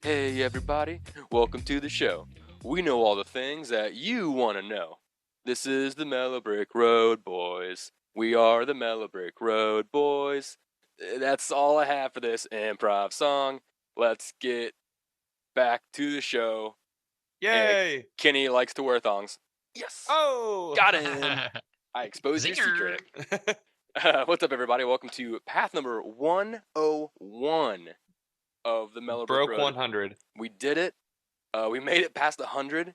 Hey everybody, welcome to the show. We know all the things that you want to know. This is the Mellow Brick Road Boys. We are the Mellow Brick Road Boys. That's all I have for this improv song. Let's get back to the show. Yay! Kenny likes to wear thongs. Yes! Oh! Got him! I exposed your Zinger. secret. What's up, everybody? Welcome to path number 101 of the Mellow Brick Broke Road. 100. We did it. We made it past 100.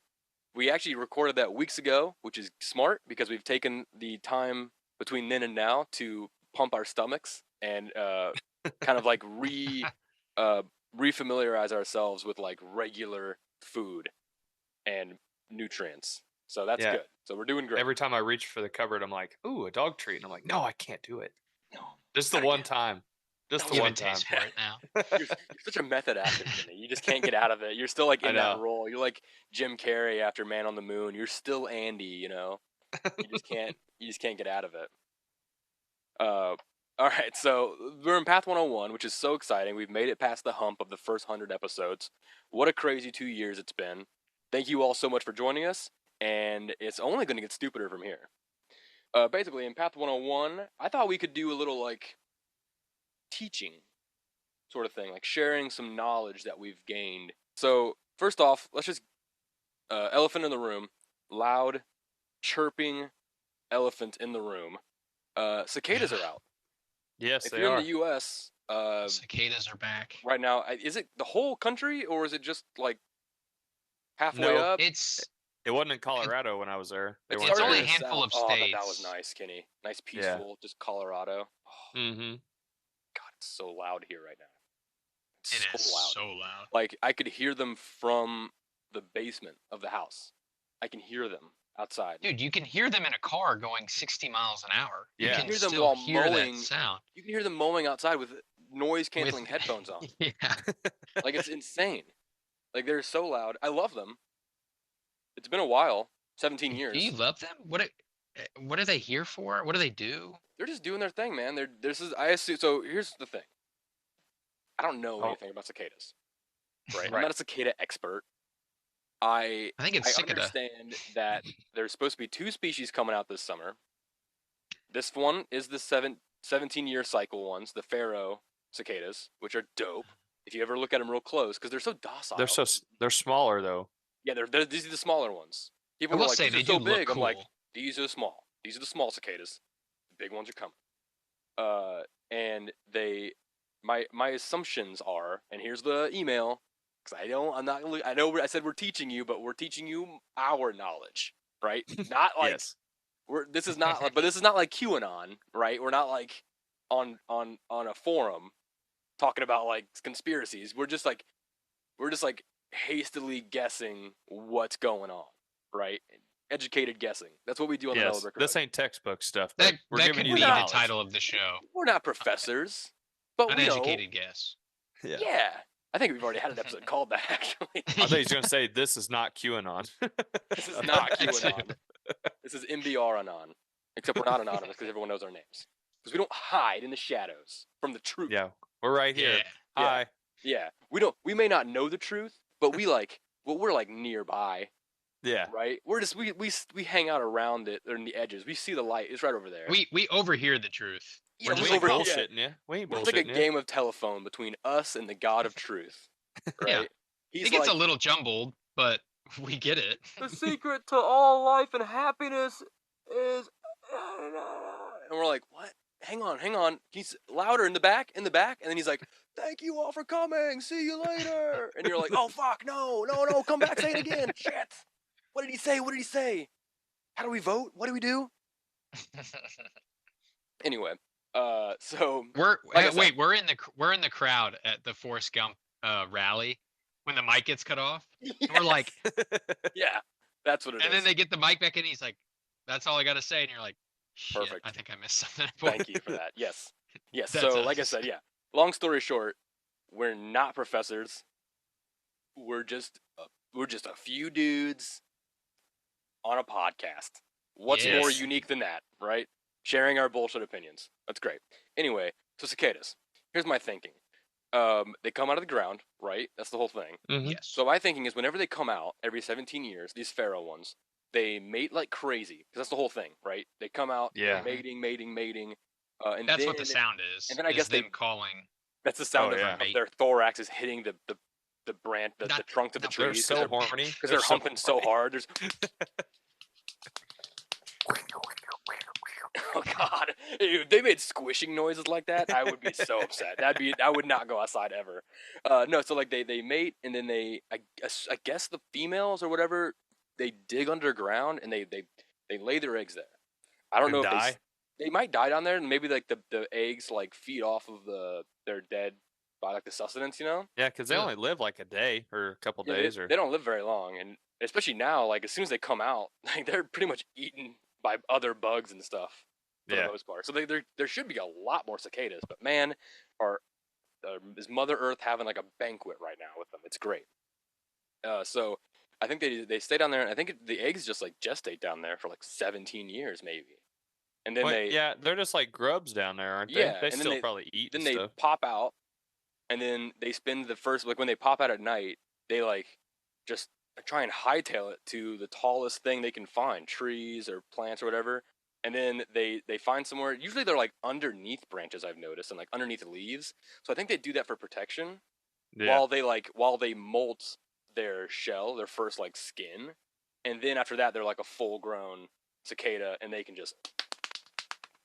We actually recorded that weeks ago, which is smart because we've taken the time between then and now to pump our stomachs and kind of like refamiliarize ourselves with like regular food and nutrients. So that's good. So we're doing great. Every time I reach for the cupboard, I'm like, ooh, a dog treat. And I'm like, no, I can't do it. No. Just the one time. Just the one time. Taste for it now. You're such a method actor, Kenny. You just can't get out of it. You're still like in that role. You're like Jim Carrey after Man on the Moon. You're still Andy, you know. You just can't get out of it. All right, so we're in Path 101, which is so exciting. We've made it past the hump of the first 100 episodes. What a crazy 2 years it's been. Thank you all so much for joining us, and it's only going to get stupider from here. Basically, in Path 101, I thought we could do a little like teaching sort of thing, like sharing some knowledge that we've gained. So first off, let's just elephant in the room, loud chirping elephant in the room. Cicadas are out. Yes, if they you're are. in the U.S., Cicadas are back right now. Is it the whole country or is it just like halfway up? It wasn't in Colorado when I was there. It's only a handful of states. That was nice, Kenny. Nice, peaceful, just Colorado. Oh, God, it's so loud here right now. It is so loud. Like, I could hear them from the basement of the house. I can hear them outside. Dude, you can hear them in a car going 60 miles an hour. You You can can hear them still while hear mowing. that sound. You can hear them mowing outside with noise-canceling headphones on. Yeah. Like, it's insane. Like, they're so loud. I love them. It's been a while. 17 years. Do you love them? What are they here for? What do they do? They're just doing their thing, man. I assume. So here's the thing. I don't know anything about cicadas. Right. I'm not a cicada expert. I think it's cicada. understand that there's supposed to be 2 species coming out this summer. This one is the 17-year cycle ones, the pharaoh cicadas, which are dope. If you ever look at them real close, because they're so docile. They're smaller though. Yeah, these are the smaller ones. People I will are like, say these they are so do look big. cool. I'm like, these are small. These are the small cicadas. The big ones are coming. And my assumptions are, and here's the email, because I know I said we're teaching you, but we're teaching you our knowledge, right? Not like this is not like QAnon, right? We're not like on a forum talking about like conspiracies. We're just like hastily guessing what's going on, right? Educated guessing. That's what we do on the Mellow Brick Road. This ain't textbook stuff. That giving could you be the the knowledge. title of the show. We're not professors, but Uneducated guess. Yeah. I think we've already had an episode called that, actually. I thought he was going to say, this is not QAnon. This is not QAnon. This is MBR Anon. Except we're not anonymous because everyone knows our names. Because we don't hide in the shadows from the truth. Yeah, we're right here. Yeah. Hi. Yeah. We may not know the truth, but we're like nearby. Yeah. Right? We're just we hang out around it or in the edges. We see the light. It's right over there. We overhear the truth. Yeah, We're just over bullshitting you. We ain't bullshitting It's like a game of telephone between us and the God of truth. Right? Yeah. It gets a little jumbled, but we get it. The secret to all life and happiness is, and we're like, what? Hang on. He's louder in the back, and then he's like, thank you all for coming. See you later. And you're like, oh fuck, no, come back, say it again. Shit. What did he say? How do we vote? What do we do? Anyway, so we're in the crowd at the Forrest Gump rally when the mic gets cut off. Yes. And we're like, yeah, that's what it is. And then they get the mic back in. He's like, that's all I got to say. And you're like, shit, perfect. I think I missed something. Thank you for that. Yes. So like I said, yeah. Long story short, we're not professors. We're just a few dudes on a podcast. What's more unique than that, right? Sharing our bullshit opinions. That's great. Anyway, so cicadas. Here's my thinking. They come out of the ground, right? That's the whole thing. Mm-hmm. Yes. So my thinking is, whenever they come out every 17 years, these pharaoh ones, they mate like crazy because that's the whole thing, right? They come out, Yeah. they're mating, and That's then what the sound is. and then I is guess them they calling. that's the sound Oh, yeah. of their thorax is hitting the branch, the Not- trunks of the not- They're trees so horny. because they're humping so hard. There's oh god, if they made squishing noises like that, I would be so upset. I would not go outside ever. No, so like they mate and then I guess the females or whatever, they dig underground and they lay their eggs there. I don't And know if die? they might die down there and maybe like the eggs like feed off of their dead by like the sustenance, you know? Yeah, because they Ugh. only live like a day or a couple Yeah, days. they don't live very long, and especially now, like as soon as they come out, like they're pretty much eaten by other bugs and stuff for the most part. So there should be a lot more cicadas, but man, is Mother Earth having like a banquet right now with them? It's great. So I think they stay down there, and I think the eggs just like gestate down there for like 17 years maybe, and then yeah, they're just like grubs down there, aren't they? Yeah, They and then still probably eat then and they stuff. pop out, and then they spend the first like when they pop out at night, they like just try and hightail it to the tallest thing they can find, trees or plants or whatever. And then they find somewhere. Usually they're like underneath branches, I've noticed, and like underneath leaves. So I think they do that for protection Yeah. while they molt their shell, their first like skin, and then after that they're like a full grown cicada, and they can just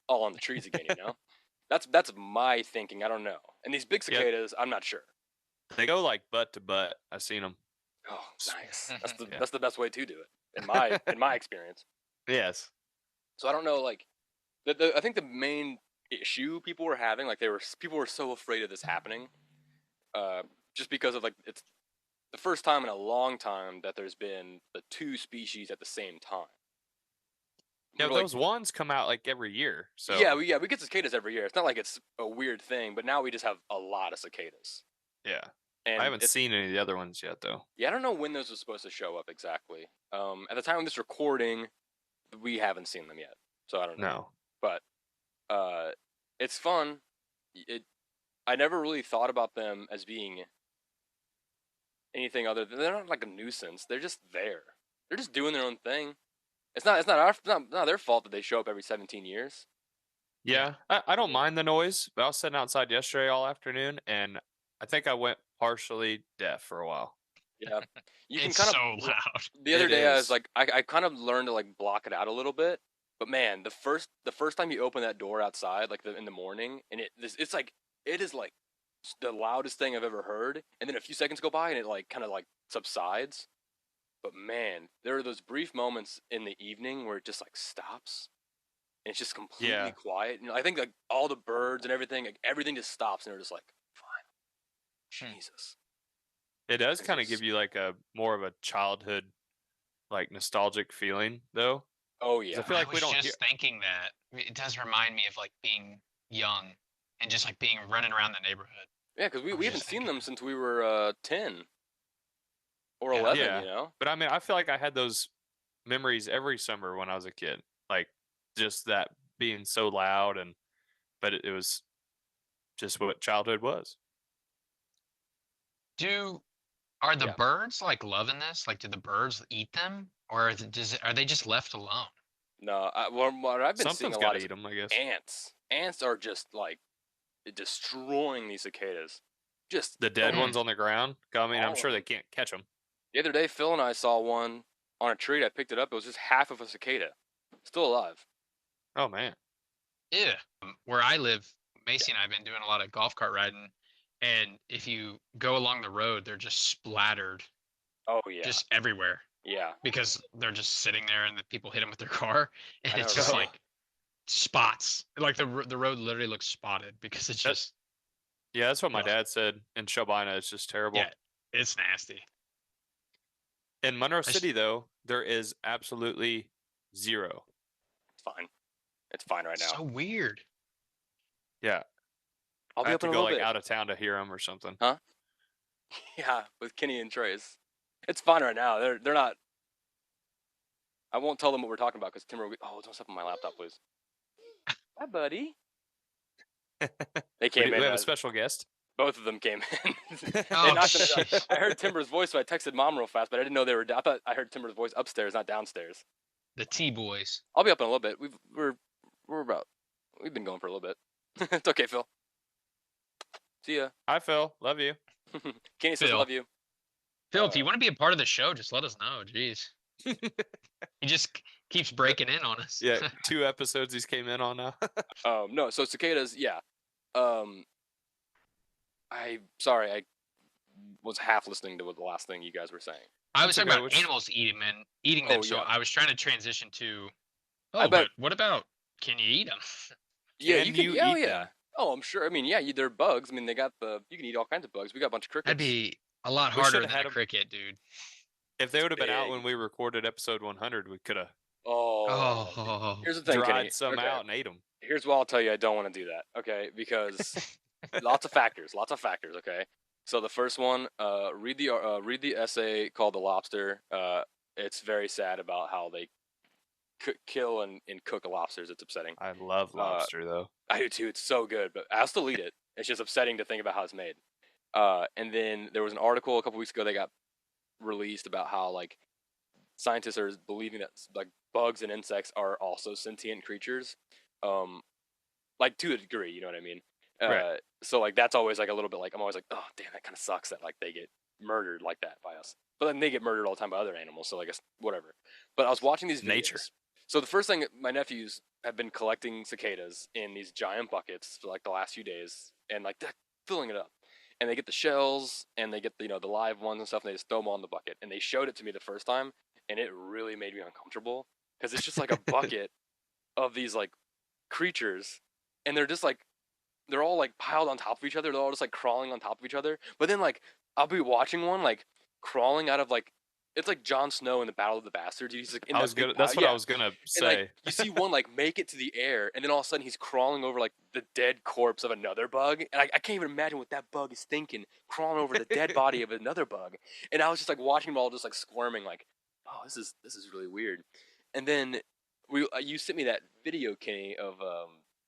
all on the trees again. You know, that's my thinking. I don't know. And these big cicadas, I'm not sure. They go like butt to butt. I've seen them. Oh, nice. Yeah. That's the best way to do it in my experience. Yes. So I don't know, like, I think the main issue people were having, like, people were so afraid of this happening, just because of like it's the first time in a long time that there's been the two species at the same time. Yeah, We're like, those ones come out like every year. So yeah, we get cicadas every year. It's not like it's a weird thing, but now we just have a lot of cicadas. yeah. And I haven't seen any of the other ones yet, though. Yeah, I don't know when those are supposed to show up exactly. At the time of this recording, we haven't seen them yet, so I don't know. No. But it's fun. I never really thought about them as being anything other than they're not like a nuisance. They're just there. They're just doing their own thing. It's not their fault that they show up every 17 years. Yeah, I don't mind the noise, but I was sitting outside yesterday all afternoon, and I think I went partially deaf for a while. Yeah, you can It's kind of so loud. The other It day I is. was like, I kind of learned to like block it out a little bit. But man, the first time you open that door outside, like in the morning, and it is like the loudest thing I've ever heard. And then a few seconds go by, and it like kind of like subsides. But man, there are those brief moments in the evening where it just like stops, and it's just completely quiet. I think like all the birds and everything, like everything just stops, and they're just like, fine, Jesus. It does kind of give you like a more of a childhood, like nostalgic feeling, though. Oh yeah, I feel like I was just thinking that it does remind me of like being young and just like being running around the neighborhood. Yeah, because we haven't seen them since we were 10 or 11. Yeah. You know, But I mean, I feel like I had those memories every summer when I was a kid, like just that being so loud, but it was just what childhood was. Are the birds like loving this? Like, do the birds eat them, or are they just left alone? no. What I've been seeing Something's a got lot to is eat them, I guess. ants. Ants are just like destroying these cicadas. Just The dead ones on the ground. I mean, All I'm of sure they them. can't catch them. The other day, Phil and I saw one on a tree. I picked it up. It was just half of a cicada, still alive. Oh man. Yeah. Where I live, Macy and I have been doing a lot of golf cart riding, and if you go along the road, they're just splattered Oh yeah, just everywhere yeah. because they're just sitting there and the people hit them with their car, and I know, it's just right? like spots. Like the road literally looks spotted because it's just Yeah, that's what my Ugh. dad said in Shelbina. It's just terrible. yeah, it's nasty. In Monroe just- City, though, there is absolutely zero. It's fine. It's fine right now. So weird. Yeah, I'll I be have up to in a go little like bit. out of town to hear them or something. Yeah, with Kenny and Trace. It's fine right now. They're not. I won't tell them what we're talking about because Timber will be, oh, don't step on my laptop, please. Hi, buddy. They came We in. have a special guest. Both of them came in. Oh, I heard Timber's voice, so I texted Mom real fast, but I didn't know they were. I thought I heard Timber's voice upstairs, not downstairs. The T-boys. I'll be up in a little bit. We've been going for a little bit. It's okay, Phil. See ya. Hi, Phil. Love you. Kenny says love you. Phil, if you want to be a part of the show, just let us know. Jeez. He just keeps breaking in on us. Yeah, 2 episodes he's came in on now. No, so cicadas, yeah. I was half listening to the last thing you guys were saying. I was talking about animals eating them, so I was trying to transition to. But what about can you eat them? Yeah, you can. Eat them? Oh, I'm sure. I mean, yeah, they're bugs. I mean, you can eat all kinds of bugs. We got a bunch of crickets. That'd be a lot harder than a cricket, dude. If they would have been out when we recorded episode 100, we could have. Here's the thing, dried Kenny. some out and ate them. Here's what I'll tell you. I don't want to do that. Okay, because lots of factors. Okay. So the first one, read the essay called "The Lobster." It's very sad about how they kill and cook lobsters. It's upsetting. I love lobster though. I do too. It's so good, but I'll still eat it. It's just upsetting to think about how it's made. And then there was an article a couple weeks ago that got released about how like scientists are believing that like bugs and insects are also sentient creatures, like to a degree. You know what I mean? Right. So like that's always like a little bit like I'm always like, oh damn, that kind of sucks that like they get murdered like that by us. But then they get murdered all the time by other animals, so I guess whatever. But I was watching these videos. Nature. So the first thing, my nephews have been collecting cicadas in these giant buckets for like the last few days, and like they're filling it up. And they get the shells, and they get the live ones and stuff, and they just throw them all in the bucket. And they showed it to me the first time, and it really made me uncomfortable because it's just like a bucket of these like creatures, and they're just like they're all like piled on top of each other. They're all just like crawling on top of each other. But then like I'll be watching one like crawling out of like. It's like Jon Snow in the Battle of the Bastards. He's like that's what I was gonna say. And, like, you see one like make it to the air, and then all of a sudden he's crawling over like the dead corpse of another bug, and I can't even imagine what that bug is thinking, crawling over the dead body of another bug. And I was just like watching them all just like squirming, like, oh, this is really weird. And then you sent me that video, Kenny, of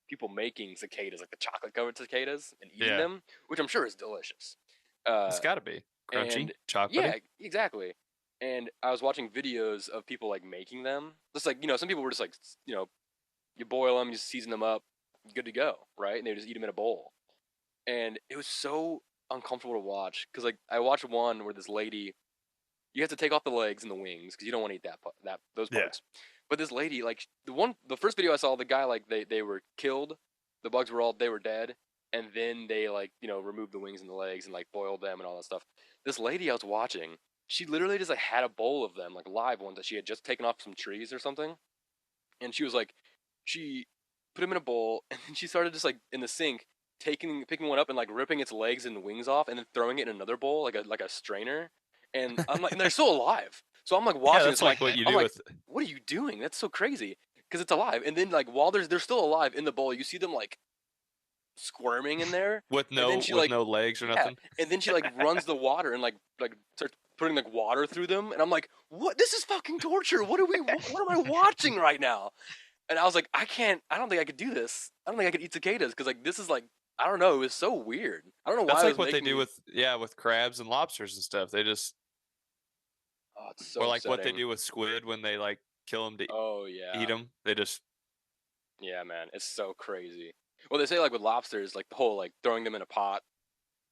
people making cicadas, like the chocolate covered cicadas, and eating them, which I'm sure is delicious. It's got to be crunchy, chocolatey. Yeah, exactly. And I was watching videos of people like making them. Just like, some people were just like, you boil them, you season them up, good to go, right? And they just eat them in a bowl. And it was so uncomfortable to watch because like I watched one where this lady, you have to take off the legs and the wings because you don't want to eat those parts. But this lady, like the first video I saw, the guy like they were killed, the bugs they were dead, and then they like removed the wings and the legs and like boiled them and all that stuff. This lady I was watching. She literally just like had a bowl of them, like live ones that she had just taken off some trees or something. And she was like, she put them in a bowl, and then she started just like in the sink, picking one up and like ripping its legs and wings off, and then throwing it in another bowl, like a strainer. And I'm like, and they're still alive. So I'm like watching. That's like what you do with. What are you doing? That's so crazy because it's alive. And then like while they're still alive in the bowl, you see them like squirming in there with no legs or nothing. And then she like runs the water and like starts putting like water through them, and I'm like, what? This is fucking torture. What am I watching right now? And I was like, I don't think I could do this. I don't think I could eat cicadas because like this is like I don't know. It was so weird. I don't know why. That's like what they do with crabs and lobsters and stuff. They just it's so or like upsetting. what they do with squid when they like kill them to eat them. They just man, it's so crazy. Well, they say like with lobsters, like the whole like throwing them in a pot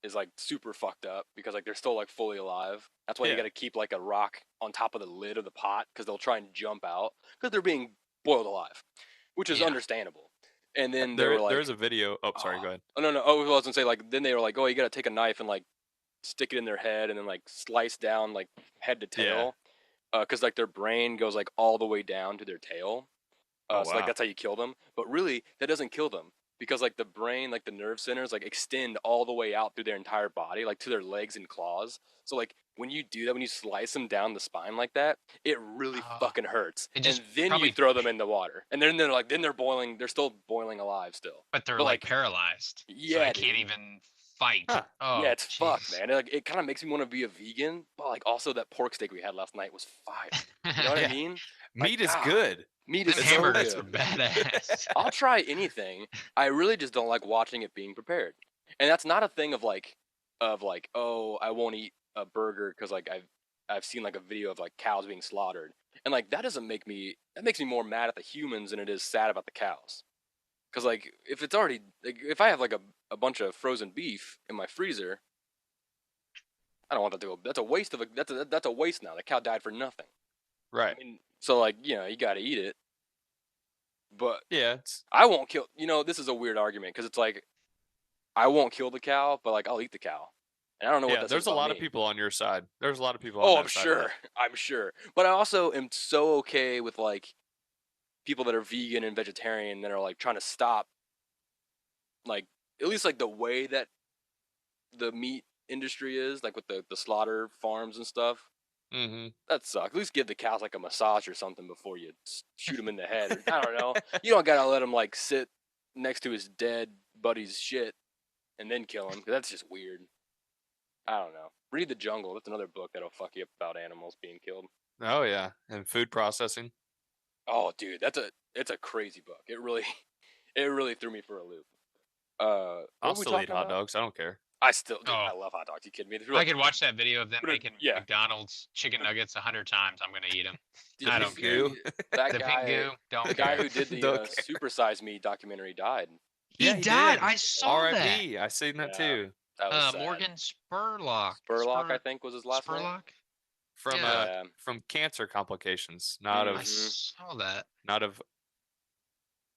is like super fucked up because like they're still like fully alive. That's why you got to keep like a rock on top of the lid of the pot because they'll try and jump out because they're being boiled alive, which is understandable. And then there's a video. Oh, sorry, go ahead. Oh no. Oh, I was gonna say like then they were like, oh, you got to take a knife and like stick it in their head and then like slice down like head to tail, because like their brain goes like all the way down to their tail. So like that's how you kill them. But really, that doesn't kill them. Because like the brain, like the nerve centers, like extend all the way out through their entire body, like to their legs and claws. So like when you do that, when you slice them down the spine like that, it really fucking hurts. And then you throw them in the water, and then they're boiling. They're still boiling alive still. But they're like paralyzed. Yeah, so they can't even fight. Huh. Oh, yeah, it's fucked, man. It kind of makes me want to be a vegan, but like also that pork steak we had last night was fire. You know what I mean? Meat is good. Meat is hamburgers so are badass. I'll try anything. I really just don't like watching it being prepared. And that's not a thing of like, oh, I won't eat a burger because like I've seen like a video of like cows being slaughtered, and like that makes me more mad at the humans than it is sad about the cows. Because like if it's already like, if I have like a bunch of frozen beef in my freezer, I don't want that to go. That's a waste of that's a waste now. The cow died for nothing. Right. I mean, so like you got to eat it. But yeah, I won't kill. This is a weird argument because it's like I won't kill the cow, but like I'll eat the cow. And I don't know what that there's says a about lot me. of people on your side. There's a lot of people on Oh, that I'm side. sure. I'm sure. But I also am so okay with like people that are vegan and vegetarian that are like trying to stop like at least like the way that the meat industry is, like with the slaughter farms and stuff. Mm-hmm. That sucks. At least give the cows like a massage or something before you shoot them in the head. Or, I don't know. You don't gotta let him like sit next to his dead buddy's shit and then kill him, because that's just weird. I don't know. Read The Jungle. That's another book that'll fuck you up about animals being killed. Oh yeah, and food processing. Oh, dude, it's a crazy book. It really threw me for a loop. I'll still eat hot dogs. I don't care. I love hot dogs. You kidding me? I could watch that video of them making McDonald's chicken nuggets 100 times. I'm gonna eat them. I don't care. That the guy, Pingu, don't the care. guy who did the Super Size Me documentary died. He died. I saw R.I.P. I seen that too. That was sad. Morgan Spurlock. Spurlock, I think, was his last name. From cancer complications, not of. I saw that. Not of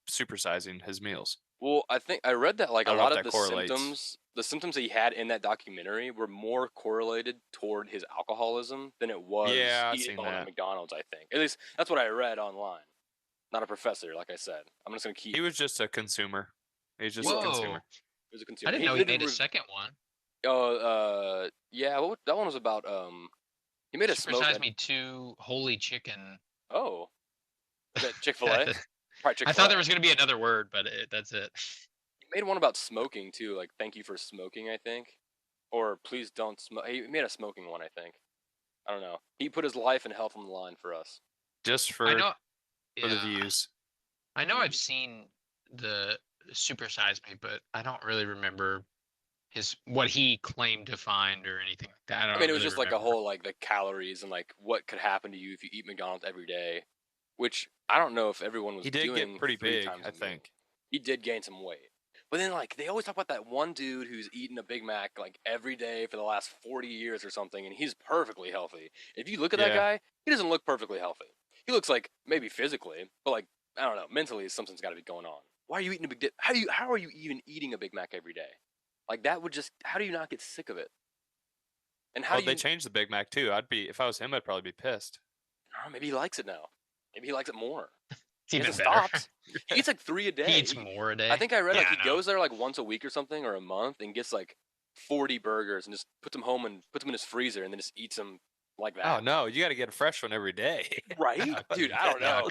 supersizing his meals. Well, I think I read that like a lot of the symptoms that he had in that documentary were more correlated toward his alcoholism than it was eating all the McDonald's, I think. At least that's what I read online. Not a professor, like I said. I'm just going to keep... He was just a consumer. He's just a consumer. He was a consumer. I didn't know he made a second one. Yeah, that one was about... He made a Supersize Me 2 Holy Chicken. Oh. Is that Chick-fil-A? I thought there was going to be another word, but that's it. He made one about smoking, too. Like, thank you for smoking, I think. Or please don't smoke. He made a smoking one, I think. I don't know. He put his life and health on the line for us. Just for the views. I know I've seen the Supersize Me, but I don't really remember what he claimed to find or anything like that. I mean, it was just like a whole, like, the calories and, like, what could happen to you if you eat McDonald's every day. Which, I don't know if everyone was doing. He did get pretty big, I think. He did gain some weight. But then, like, they always talk about that one dude who's eaten a Big Mac, like, every day for the last 40 years or something, and he's perfectly healthy. If you look at that guy, he doesn't look perfectly healthy. He looks like, maybe physically, but, like, I don't know, mentally something's got to be going on. Why are you eating a big... How are you even eating a Big Mac every day? Like, that would just... How do you not get sick of it? And how they changed the Big Mac, too. If I was him, I'd probably be pissed. Oh, maybe he likes it now. Maybe he likes it more. It's even better. He eats like 3 a day. He eats more a day. I think I read he goes there like once a week or something, or a month, and gets like 40 burgers and just puts them home and puts them in his freezer and then just eats them like that. Oh no, you got to get a fresh one every day. Right? Dude, I don't know.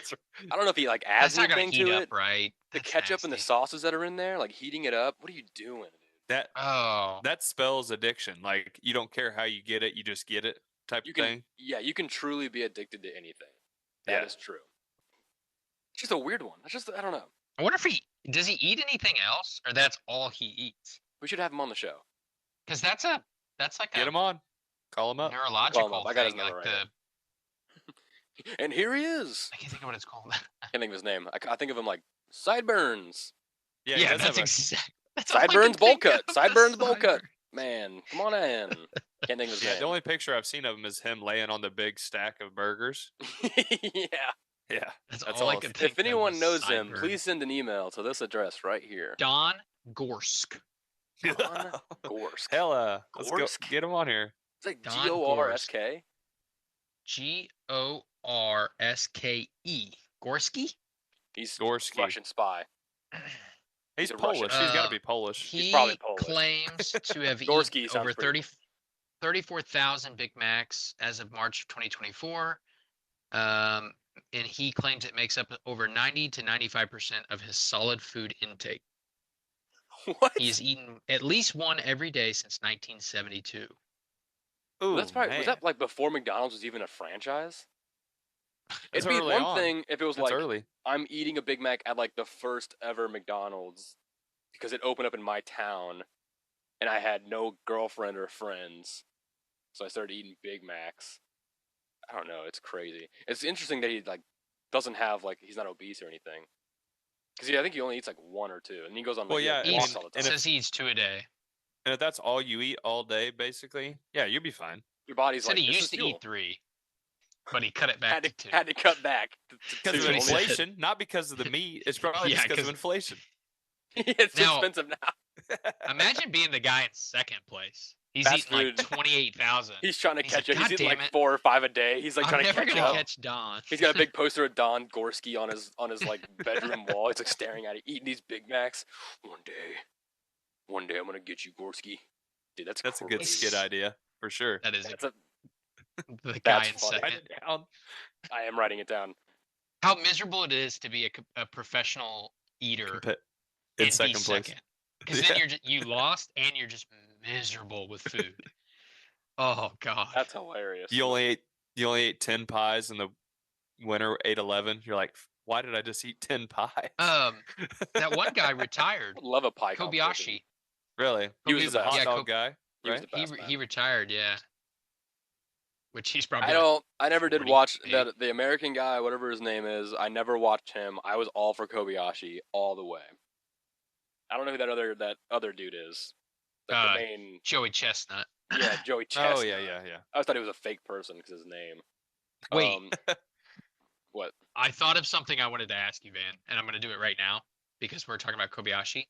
I don't know if he like adds anything to it. Right? The ketchup and the sauces that are in there, like heating it up. What are you doing, dude? That spells addiction. Like you don't care how you get it, you just get it type of thing. Yeah, you can truly be addicted to anything. That is true. It's just a weird one. It's just, I don't know. I wonder if does he eat anything else, or that's all he eats? We should have him on the show. Because that's like get him on. Call him up. Neurological thing. I got his number right. And here he is. I can't think of what it's called. I can't think of his name. I think of him like Sideburns. Yeah, that's exactly. Sideburns bowl cut. Sideburns bowl cut. Man, come on in. Can't think of his name. The only picture I've seen of him is him laying on the big stack of burgers. Yeah. That's all I can think. If anyone knows him, please send an email to this address right here. Don Gorsk. Don Gorsk. Hella. Let's go get him on here. It's like Gorsk. Gorske. Gorski? He's Gorski. Russian spy. He's Polish. He's got to be Polish. He's probably Polish. He claims to have eaten over 34,000 Big Macs as of March of 2024. And he claims it makes up over 90 to 95% of his solid food intake. What? He has eaten at least one every day since 1972. Ooh, that's probably, was that like before McDonald's was even a franchise? It'd be one thing if it was like, I'm eating a Big Mac at like the first ever McDonald's because it opened up in my town and I had no girlfriend or friends, so I started eating Big Macs. I don't know, it's crazy. It's interesting that he like doesn't have like he's not obese or anything. Because I think he only eats like one or two, and he goes on like walks all the time. Says he eats 2 a day. And if that's all you eat all day, basically, yeah, you'll be fine. Your body's said like, he used to eat 3, but he cut it back to 2. Had to cut back because of inflation, not because of the meat. It's probably just because of inflation. It's expensive now. Imagine being the guy in second place. He's eating like 28,000. He's trying to catch it. He's eating like 4 or 5 a day. He's like trying to catch up. I'm never gonna catch Don. He's got a big poster of Don Gorski on his like bedroom wall. He's like staring at it, eating these Big Macs. One day I'm gonna get you, Gorski. Dude, that's a good skit idea for sure. That is the guy in second. Write it down. I am writing it down. How miserable it is to be a professional eater in second place. Because then you lost and you're just miserable with food. Oh god, that's hilarious. You only ate 10 pies, and the winner ate 11. You're like, why did I just eat 10 pies? That one guy retired. Love a pie. Kobayashi. Really? He was a hot dog guy, right? He retired, yeah. Which he's probably. I never did watch that the American guy, whatever his name is. I never watched him. I was all for Kobayashi all the way. I don't know who that other dude is. Like the main Joey Chestnut. Yeah, Joey Chestnut. Oh yeah. I always thought he was a fake person because his name. Wait. What? I thought of something I wanted to ask you, Van, and I'm going to do it right now because we're talking about Kobayashi.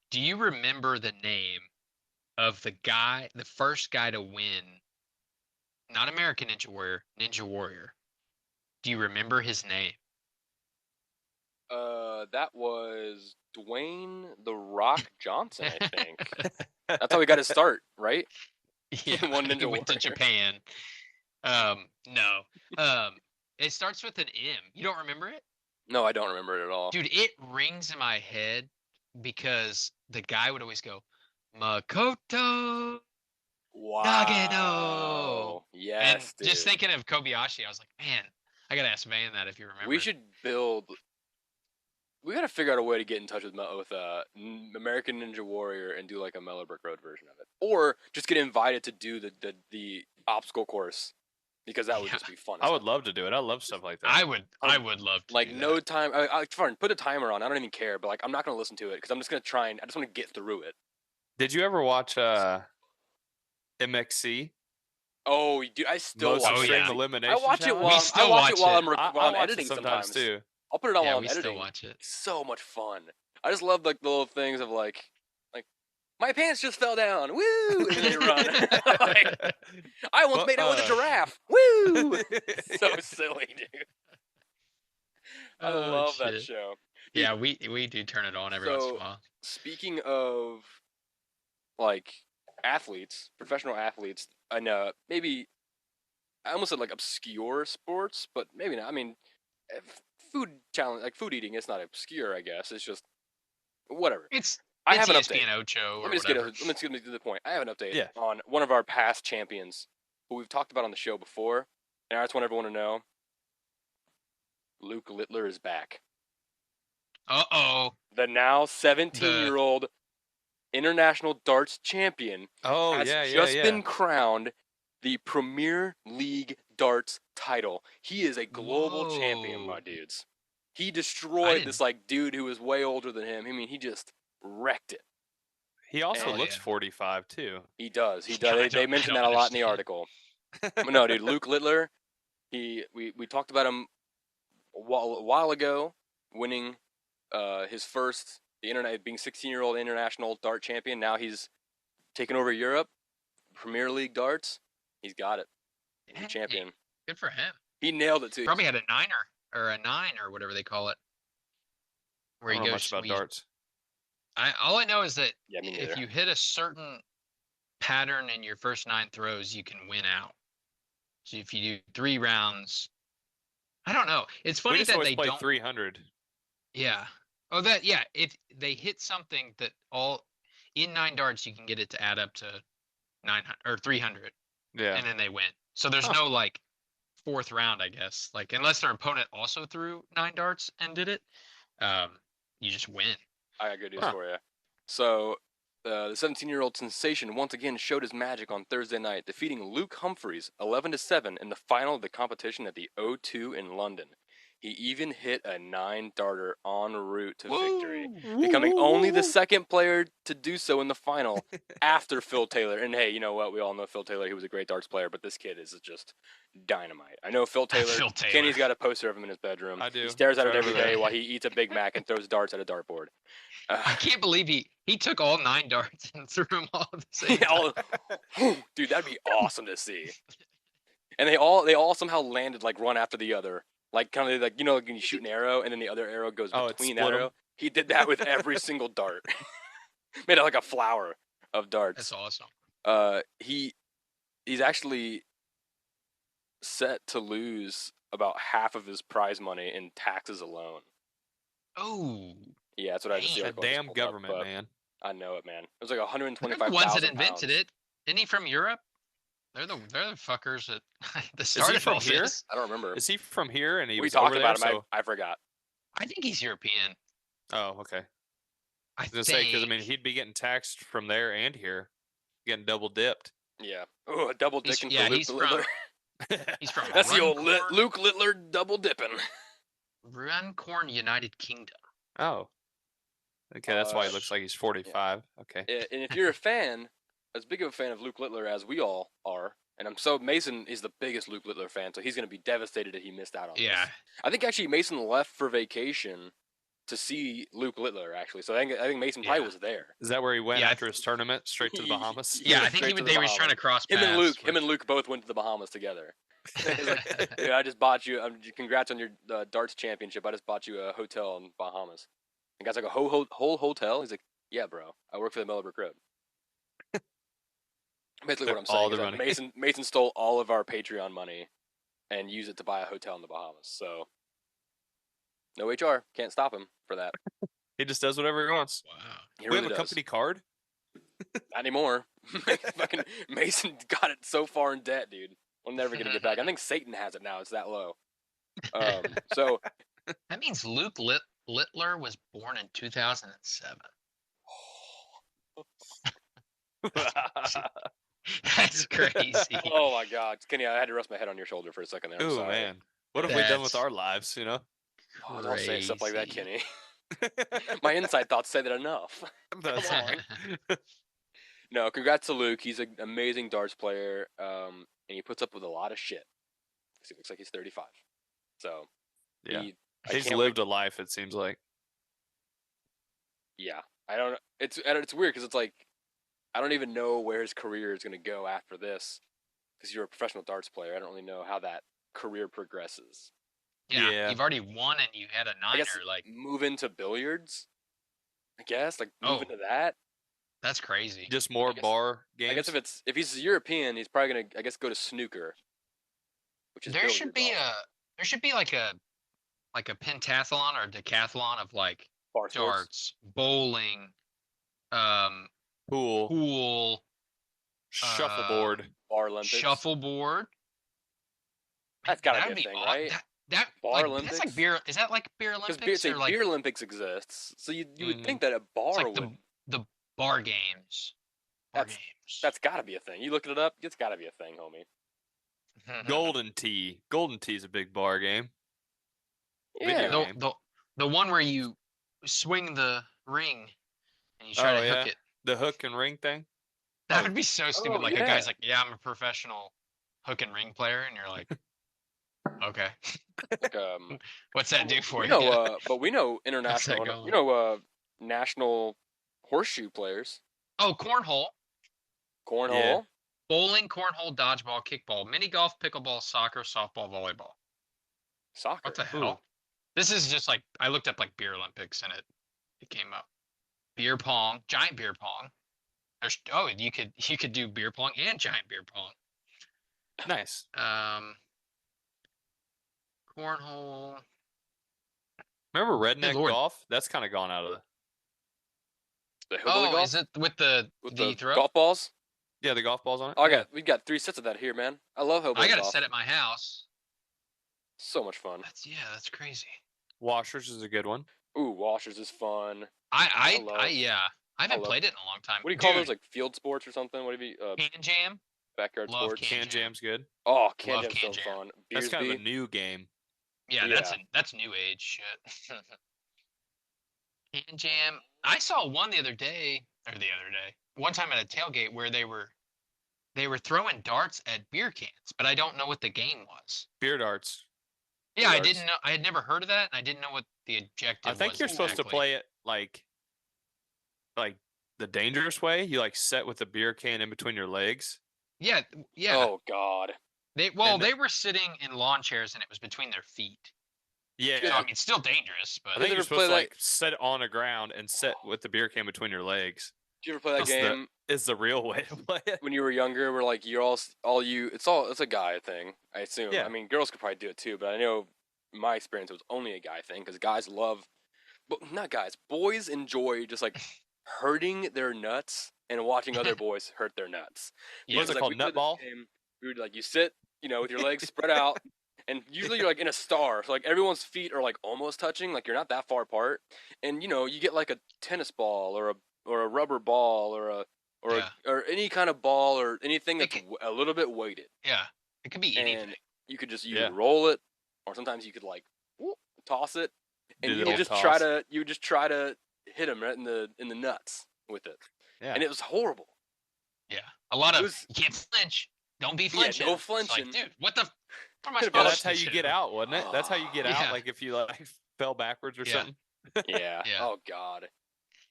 Do you remember the name of the first guy to win? Not American Ninja Warrior, Ninja Warrior. Do you remember his name? That was Dwayne "The Rock" Johnson, I think. That's how he got his start, right? Yeah, he went to Japan. No. It starts with an M. You don't remember it? No, I don't remember it at all. Dude, it rings in my head because the guy would always go, Makoto Nagano. Yes, and just thinking of Kobayashi, I was like, man, I got to ask Van that if you remember. We should we got to figure out a way to get in touch with American Ninja Warrior and do like a Mellow Brick Road version of it. Or just get invited to do the obstacle course. Because that would just be fun. I would love to do it. I love stuff like that. I would love to. Like no time. Fine, put a timer on. I don't even care. But like, I'm not gonna listen to it because I'm just gonna try and I just want to get through it. Did you ever watch MXC? Oh, dude, I still watch Extreme Elimination. I watch it while I'm editing sometimes too. I'll put it on while I'm editing. Still watch it. So much fun. I just love like the little things of like my pants just fell down. Woo! And they run. Like, I once made out with a giraffe. Woo! So silly, dude. I love that show. Yeah, we do turn it on every once in a while. Speaking of like athletes, professional athletes, and maybe I almost said like obscure sports, but maybe not. I mean, food challenge, like food eating, it's not obscure. I guess it's just whatever. I have an update. Let me just get to the point. I have an update on one of our past champions who we've talked about on the show before, and I just want everyone to know Luke Littler is back. Uh-oh. The now 17-year-old international darts champion has just been crowned the Premier League darts title. He is a global champion, my dudes. He destroyed this like dude who was way older than him. I mean, he just wrecked it. He also looks 45 too. He does. He does. They mentioned that a lot in the article. But no, dude, Luke Littler. We talked about him a while ago, winning his first being 16-year-old international dart champion. Now he's taken over Europe, Premier League darts. He's got it. He's a champion. Good for him. He nailed it too. Probably had a 9 or whatever they call it. Where I don't know much about darts. All I know is that if you hit a certain pattern in your first 9 throws, you can win out. So if you do 3 rounds, I don't know. It's funny that they don't 300. Yeah. Oh, they hit something that in 9 darts you can get it to add up to 900 or 300. Yeah. And then they win. So there's no like 4th round, I guess. Like unless their opponent also threw 9 darts and did it, you just win. I got good news for you. So The 17-year-old sensation once again showed his magic on Thursday night, defeating Luke Humphreys 11-7 in the final of the competition at the O2 in London. He even hit a 9-darter en route to victory, becoming only the second player to do so in the final after Phil Taylor. And hey, you know what? We all know Phil Taylor. He was a great darts player, but this kid is just dynamite. I know Phil Taylor. Phil Taylor. Kenny's got a poster of him in his bedroom. I do. He stares at it Right every over there. day while he eats a Big Mac and throws darts at a dartboard. I can't believe he took all 9 darts and threw them all at the same time. Dude, that'd be awesome to see. And they all somehow landed like one after the other. Like kind of like, you know, like when you shoot an arrow and then the other arrow goes between that arrow. He did that with every single dart. Made it like a flower of darts. That's awesome. He's actually set to lose about half of his prize money in taxes alone. Oh. Yeah, that's what I just see. That damn government, man. I know it, man. It was like 125,000 They're the ones that invented it. Isn't he from Europe? They're the fuckers that the start of all this. I don't remember. Is he from here? And he we was talked over about there, him. I forgot. I think he's European. Oh, okay. I was gonna say because I mean he'd be getting taxed from there and here, getting double dipped. Yeah. Oh, a double dipping for Luke Littler. He's from. That's the old Luke Littler double dipping. Runcorn, United Kingdom. Oh. Okay, that's why he looks like he's 45. Yeah. Okay. And if you're a fan, as big of a fan of Luke Littler as we all are, and Mason is the biggest Luke Littler fan, so he's going to be devastated that he missed out on this. I think actually Mason left for vacation to see Luke Littler, actually. So I think Mason probably was there. Is that where he went after his tournament, straight to the Bahamas? Yeah, I think they were trying to cross paths. Him and Luke both went to the Bahamas together. I just bought you, congrats on your darts championship. I just bought you a hotel in Bahamas. The guy's like, a whole hotel? He's like, yeah, bro. I work for the Mellow Brick Road. Basically what I'm saying is that Mason stole all of our Patreon money and used it to buy a hotel in the Bahamas. So, no HR. Can't stop him for that. He just does whatever he wants. Wow. We have a company card? Not anymore. Fucking Mason got it so far in debt, dude. We're never going to get back. I think Satan has it now. It's that low. So that means Luke Littler was born in 2007. That's crazy. Oh my God, Kenny! I had to rest my head on your shoulder for a second there. Oh man, what have we done with our lives? You know? Oh, don't say stuff like that, Kenny. My inside thoughts say that enough. Come on. No, congrats to Luke. He's an amazing darts player, and he puts up with a lot of shit. He looks like he's 35. So yeah, he's lived a life. It seems like. Yeah, I don't. It's weird because it's like. I don't even know where his career is going to go after this, because you're a professional darts player. I don't really know how that career progresses. Yeah. You've already won and you had a niner. Like move into billiards, I guess. Like move into that. That's crazy. Just more bar games. I guess if he's European, he's probably going to go to snooker. Which is there should be like a pentathlon or decathlon of like darts, bowling, pool, shuffleboard, bar Olympics. Shuffleboard. That's gotta be a thing, right? That bar Olympics. That's like beer. Is that like beer Olympics? Beer Olympics exists, so you would think that a bar would. The bar games. That's gotta be a thing. You looked it up. It's gotta be a thing, homie. Golden Tee. Golden Tee is a big bar game. Yeah. The one where you swing the ring and you try to hook it. The hook and ring thing? That would be so stupid. A guy's like, yeah, I'm a professional hook and ring player. And you're like, okay. Like, what's that do for you? But we know international, national horseshoe players. Oh, cornhole. Cornhole. Yeah. Bowling, cornhole, dodgeball, kickball, mini golf, pickleball, soccer, softball, volleyball. Soccer? What the hell? This is just like, I looked up like beer Olympics and it came up. Beer pong, giant beer pong. You could do beer pong and giant beer pong. Nice. Cornhole. Remember redneck golf? That's kind of gone out of the hillbilly golf? Is it with the throw? Golf balls? Yeah, the golf balls on it. Oh, we got 3 sets of that here, man. I love hillbilly golf. I got a set at my house. So much fun. That's crazy. Washers is a good one. Ooh, washers is fun. Yeah. I haven't played it in a long time. What do you call those, like field sports or something? What have you? Can Jam. Backyard Love sports. Can Jam's good. Oh, Can Jam's so fun. That's kind of a new game. Yeah, that's new age shit. Can Jam. I saw one one time at a tailgate where they were throwing darts at beer cans, but I don't know what the game was. Beer darts. Yeah, I didn't know. I had never heard of that, and I didn't know what the objective was. I think you're supposed to play it like the dangerous way. You like set with the beer can in between your legs. Yeah. Oh God. They were sitting in lawn chairs, and it was between their feet. Yeah. So, I mean, still dangerous, but I think you're supposed to like set it on the ground and set with the beer can between your legs. Did you ever play that game? It's the real way to play it. When you were younger, where like it's a guy thing, I assume. Yeah. I mean, girls could probably do it too, but I know in my experience it was only a guy thing because guys love, but not guys. Boys enjoy just like hurting their nuts and watching other boys hurt their nuts. Yeah. What's it called? Nutball? We would like you sit, with your legs spread out, and usually you're like in a star, so like everyone's feet are like almost touching, like you're not that far apart, and you get like a tennis ball or a rubber ball or any kind of ball or anything that's a little bit weighted. Yeah, it could be anything. And you could just roll it, or sometimes you could like toss it, and you just try to hit them right in the nuts with it. Yeah, and it was horrible. Yeah, a lot of you can't flinch. Don't be flinching. Yeah, no flinching. Like, dude, what the? What am I supposed that's how you get out, wasn't it? That's how you get out. Like if you like fell backwards or something. Yeah. Oh God.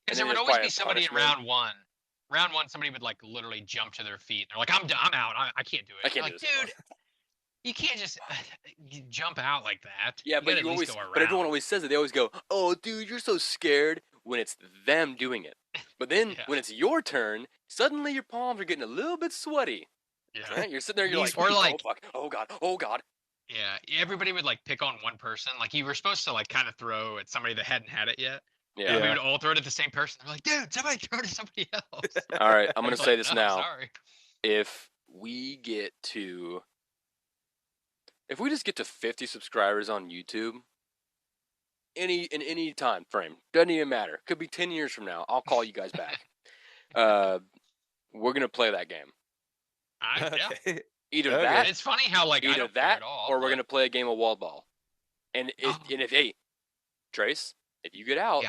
Because there would always be somebody in round one. Round one, somebody would like literally jump to their feet. They're like, "I'm out. I can't do it." I can't do this. Dude, you can't just jump out like that. Yeah, but everyone always says it. They always go, "Oh, dude, you're so scared." When it's them doing it, but then when it's your turn, suddenly your palms are getting a little bit sweaty. Yeah, right? You're sitting there, you're like, "Oh fuck, oh God." Yeah, everybody would like pick on one person. Like you were supposed to like kind of throw at somebody that hadn't had it yet. Yeah, and we would all throw it at the same person. They're like, "Dude, somebody throw it to somebody else." All right, I'm gonna say this now. Sorry. If we just get to 50 subscribers on YouTube, in any time frame, doesn't even matter. Could be 10 years from now. I'll call you guys back. We're gonna play that game. Yeah. Either that. It's funny how like either that or we're gonna play a game of wall ball. And if Trace, if you get out,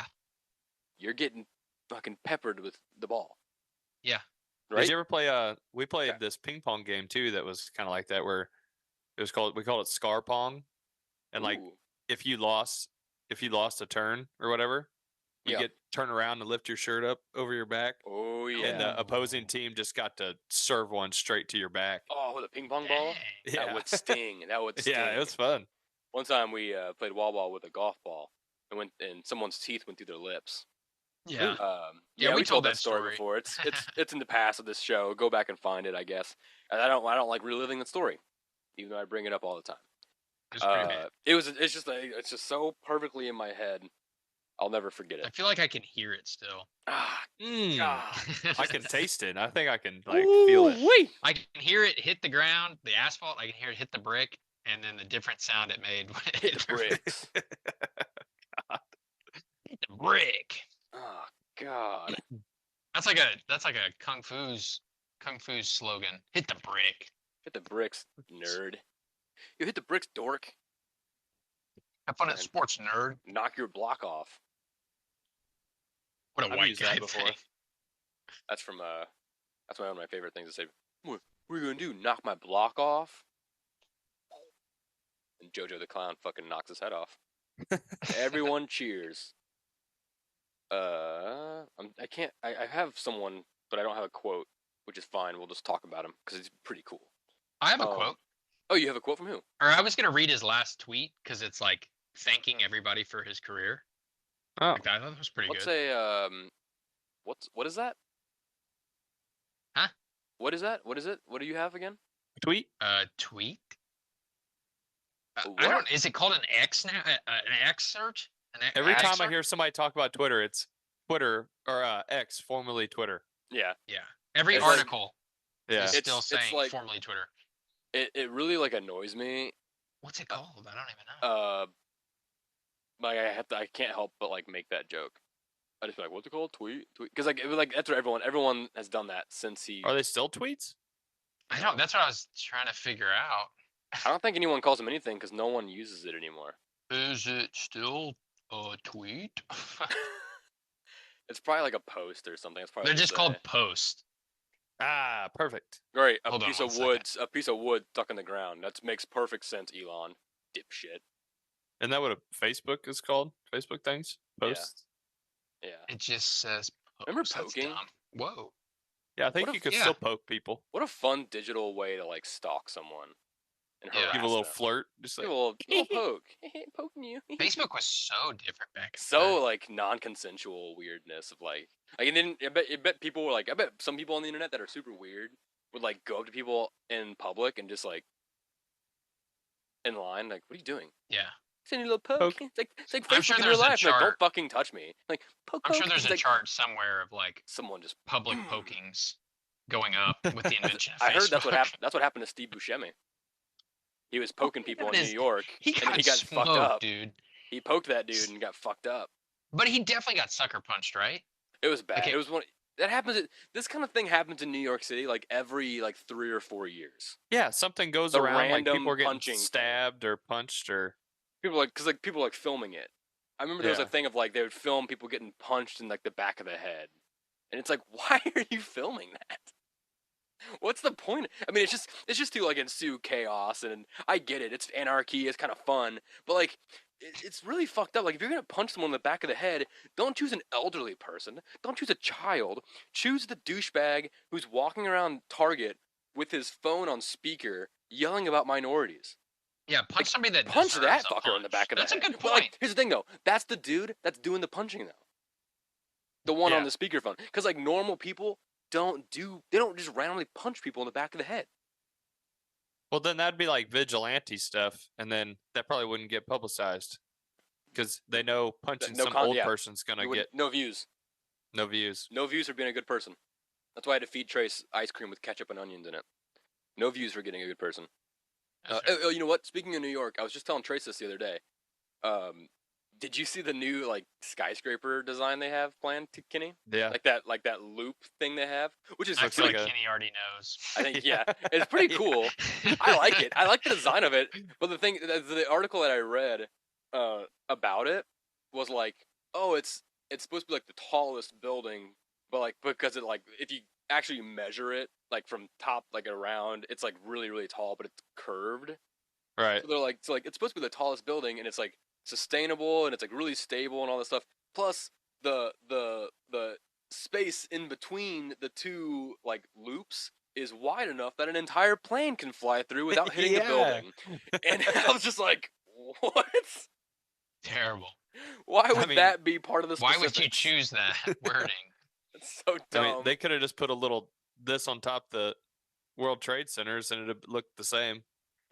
you're getting fucking peppered with the ball. Yeah. Right? Did you ever play we played this ping pong game too that was kind of like that where we called it Scar Pong. And like if you lost a turn or whatever, you turn around and lift your shirt up over your back. Oh yeah. And the opposing team just got to serve one straight to your back. Oh, with a ping pong ball? Yeah. That would sting. Yeah, it was fun. One time we played wall ball with a golf ball and someone's teeth went through their lips. Yeah. We told that story before. It's in the past of this show. Go back and find it, I guess. And I don't like reliving the story, even though I bring it up all the time. It's just so perfectly in my head. I'll never forget it. I feel like I can hear it still. I can taste it. I think I can feel it. Wait. I can hear it hit the ground, the asphalt. I can hear it hit the brick, and then the different sound it made when it hit the bricks. Hit the brick. Oh God. That's like a kung fu's slogan. Hit the brick. Hit the bricks, nerd. You hit the bricks, dork. Have fun at sports, nerd. Knock your block off. What a white guy thing. That's one of my favorite things to say. What are you gonna do? Knock my block off? And JoJo the Clown fucking knocks his head off. Everyone cheers. I have someone, but I don't have a quote, which is fine. We'll just talk about him because it's pretty cool. I have a quote. Oh, you have a quote from who? Or I was gonna read his last tweet because it's like thanking everybody for his career. Oh, I thought that was pretty good. What is that? Huh? What is that? What is it? What do you have again? Tweet? Tweet? I don't. Is it called an X now? An excerpt? Every time I hear somebody talk about Twitter, it's Twitter or X, formerly Twitter. Yeah. Yeah. Every article is still saying formerly Twitter. It really like annoys me. What's it called? I don't even know. Like I can't help but like make that joke. I just be like, what's it called? Tweet? Because like, that's what everyone has done that since he. Are they still tweets? I don't. That's what I was trying to figure out. I don't think anyone calls them anything because no one uses it anymore. Is it still a tweet? It's probably like a post or something. It's probably They're just called post. Ah, perfect. Right, a piece of wood stuck in the ground. That makes perfect sense, Elon. Dipshit. Isn't that what a Facebook is called? Facebook things? Posts? Yeah. It just says post. Remember poking? Whoa. Yeah, I think you could still poke people. What a fun digital way to like stalk someone. And give a little flirt. Just like give a little poke. Poking you. Facebook was so different back then. Like non-consensual weirdness of like and then I bet people were like, I bet some people on the internet that are super weird would like go up to people in public and just like in line, like, what are you doing? Yeah. Send a little poke. It's like Facebook sure in real life. Like, don't fucking touch me. Like, poke. I'm sure there's a chart somewhere of like someone just public pokings going up with the invention of Facebook. I heard that's what happened. That's what happened to Steve Buscemi. He was poking people in New York, and he got fucked up. Dude. He poked that dude and got fucked up. But he definitely got sucker punched, right? It was bad. It was one that happens. This kind of thing happens in New York City like every 3 or 4 years. Yeah, something goes around like people are getting stabbed or punched or people because people like filming it. I remember there was a thing of like they would film people getting punched in like the back of the head, and it's like, why are you filming that? What's the point? I mean, it's just to like ensue chaos, and I get it. It's anarchy. It's kind of fun, but like, it's really fucked up. Like, if you're gonna punch someone in the back of the head, don't choose an elderly person. Don't choose a child. Choose the douchebag who's walking around Target with his phone on speaker, yelling about minorities. Yeah, punch somebody that punch that fucker in the back of the head. That's a good point. But, like, here's the thing, though. That's the dude that's doing the punching, though. The one on the speakerphone, because like normal people. They don't just randomly punch people in the back of the head. Well, then that'd be like vigilante stuff, and then that probably wouldn't get publicized because they know punching some old person's gonna get no views. No views. No views for being a good person. That's why I had to feed Trace ice cream with ketchup and onions in it. No views for getting a good person. You know what? Speaking of New York, I was just telling Trace this the other day. Did you see the new like skyscraper design they have planned, Kenny? Yeah. Like that loop thing they have, which is I feel like Kenny already knows. I think it's pretty cool. I like it. I like the design of it. But the article that I read about it was like, oh, it's supposed to be like the tallest building, but like because it like if you actually measure it like from top like around, it's like really really tall, but it's curved. Right. So they're like it's supposed to be the tallest building, and it's like sustainable and it's like really stable and all this stuff. Plus the space in between the two like loops is wide enough that an entire plane can fly through without hitting the building. And I was just like, what? Terrible. Why would that be part of the specifics? Why would you choose that wording? It's so dumb. I mean, they could have just put a little this on top of the World Trade Centers and it'd look the same.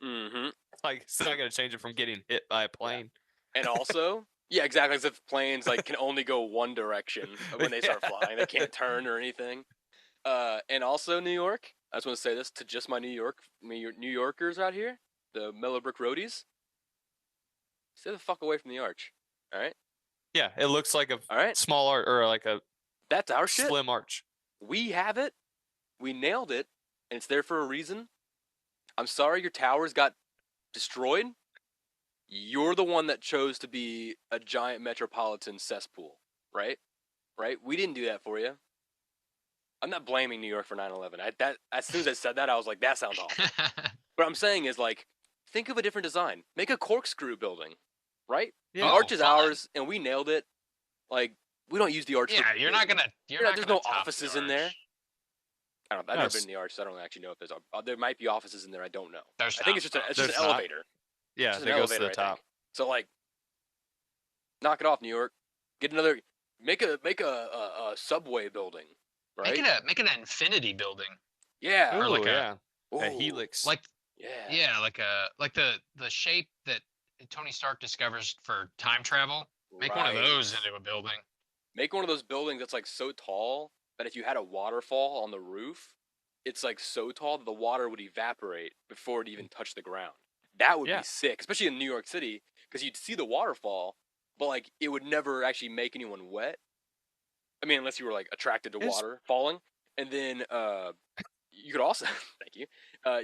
Mm-hmm. Like, it's not going to change it from getting hit by a plane. Yeah. And also, yeah, exactly. As if planes like can only go one direction when they start flying. They can't turn or anything. And also New York. I just want to say this to just my New Yorkers out here, the Mellow Brick Roadies. Stay the fuck away from the arch. All right. Yeah, it looks like a small arch or like a that's our shit. Slim arch. We have it. We nailed it, and it's there for a reason. I'm sorry your towers got destroyed. You're the one that chose to be a giant metropolitan cesspool, right? Right? We didn't do that for you. I'm not blaming New York for 9/11. As soon as I said that, I was like, that sounds awful. What I'm saying is, like, think of a different design. Make a corkscrew building, right? Yeah. The arch is ours, and we nailed it. Like, we don't use the arch. Yeah, you're not gonna. There's no offices in there. I don't know. I've never been in the arch, so I don't actually know if there's. There might be offices in there. I don't know. I think it's just an elevator. Yeah, it goes to the top. So like, knock it off, New York. Get another. Make a subway building. Right. Make it an infinity building. Yeah. Or like a helix. Like the shape that Tony Stark discovers for time travel. Make one of those into a building. Make one of those buildings that's like so tall that if you had a waterfall on the roof, it's like so tall that the water would evaporate before it even touched the ground. That would be sick, especially in New York City, because you'd see the waterfall, but like it would never actually make anyone wet. I mean, unless you were like attracted to water falling, and then you could also thank you.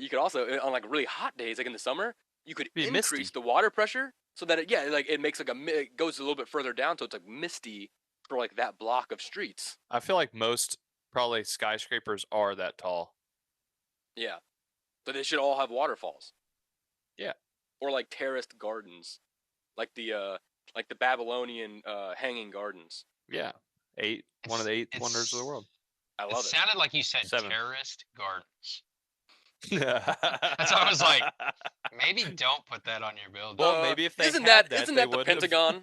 You could also on like really hot days, like in the summer, you could increase the water pressure so that it makes like it goes a little bit further down, so it's like misty for like that block of streets. I feel like most probably skyscrapers are that tall. Yeah, so they should all have waterfalls. Yeah, or like terraced gardens, like the Babylonian hanging gardens. Yeah, one of the 8 wonders of the world. I love it. It sounded like you said 7. Terraced gardens. That's why I was like, maybe don't put that on your building. Well, maybe if they isn't that the Pentagon?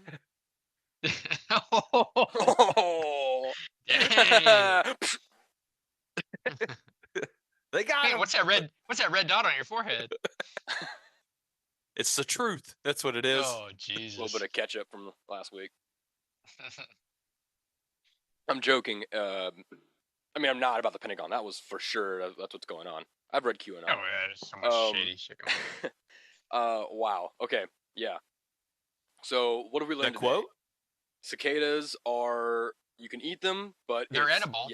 Oh, dang. They got him. What's that red dot on your forehead? It's the truth. That's what it is. Oh, Jesus. A little bit of ketchup from last week. I'm joking. I mean, I'm not about the Pentagon. That was for sure. That's what's going on. I've read QAnon. Oh, yeah, there's so much shady shit going on. Wow. Okay. Yeah. So, what have we learned today? Quote? Cicadas are, you can eat them, but they're edible.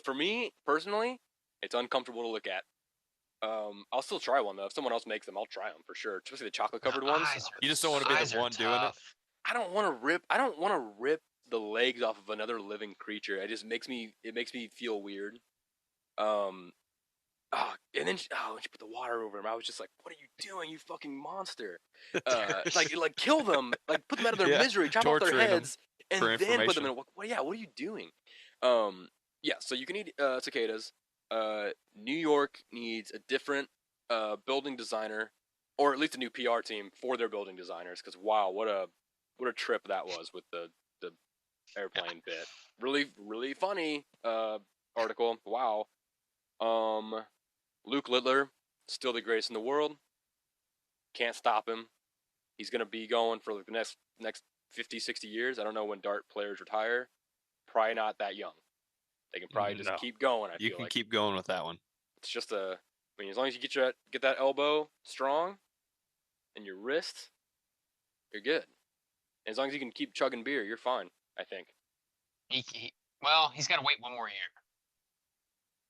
For me, personally, it's uncomfortable to look at. I'll still try one, though. If someone else makes them, I'll try them for sure. Especially the chocolate-covered ones. You just don't want to be the one doing it? I don't want to rip the legs off of another living creature. It makes me feel weird. And then when she put the water over him, I was just like, "What are you doing, you fucking monster?" like kill them, like put them out of their misery, chop off their heads, and then put them in. What are you doing? Yeah. So you can eat cicadas. New York needs a different building designer, or at least a new PR team for their building designers. Because wow, what a trip that was with the airplane bit. Really, really funny article. Wow. Luke Littler, still the greatest in the world. Can't stop him. He's going to be going for like the next 50, 60 years. I don't know when dart players retire. Probably not that young. They can probably just keep going, You can keep going with that one. It's just as long as you get that elbow strong and your wrist, you're good. And as long as you can keep chugging beer, you're fine, I think. He's got to wait one more year.